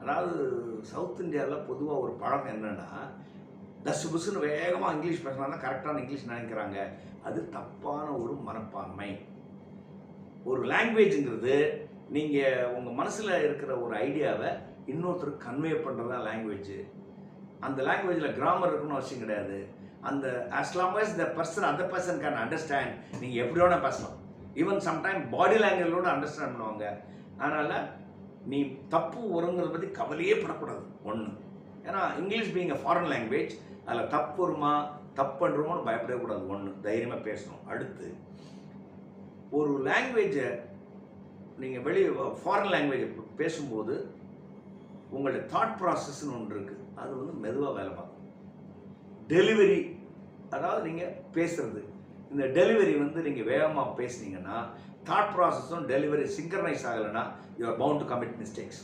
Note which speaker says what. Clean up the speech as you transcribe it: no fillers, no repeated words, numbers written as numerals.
Speaker 1: அதாவது சவுத் இந்தியாவில் பொதுவாக ஒரு பழக்கம் என்னென்னா, டஸ்ஸு புஸ்ஸுன்னு வேகமாக இங்கிலீஷ் பேசினா கரெக்டான இங்கிலீஷ் நினைக்கிறாங்க. அது தப்பான ஒரு மனப்பான்மை. ஒரு லாங்குவேஜுங்கிறது நீங்கள் உங்கள் மனசில் இருக்கிற ஒரு ஐடியாவை இன்னொருத்தருக்கு கன்வே பண்ணுறது தான் லாங்குவேஜ். அந்த லாங்குவேஜில் கிராமர் இருக்குன்னு அவசியம் கிடையாது. அந்த as long as the person other person can understand, நீங்கள் எப்படி வேணால் பேசலாம். ஈவன் சம்டைம் பாடி லாங்குவேஜோடு அண்டர்ஸ்டாண்ட் பண்ணுவாங்க. அதனால் நீ தப்பு வருங்கிறத பற்றி கவலையே படக்கூடாது. ஒன்று, ஏன்னா English being a foreign language, அதில் தப்பு வருமா தப்பு பண்ணுறோமோன்னு பயப்படவே கூடாது. ஒன்று, தைரியமாக பேசணும். அடுத்து, ஒரு லாங்குவேஜை நீங்கள் வெளியே ஃபாரின் லாங்குவேஜ் பேசும்போது உங்களுடைய தாட் ப்ராசஸ்ன்னு ஒன்று இருக்குது. அது வந்து மெதுவாக வேலை பார்க்கும். டெலிவரி, அதாவது நீங்கள் பேசுகிறது, இந்த டெலிவரி வந்து நீங்கள் வேகமாக பேசுனீங்கன்னா தாட் ப்ராசஸும் டெலிவரி சிங்க்ரனைஸ் ஆகலைன்னா you are bound to commit mistakes.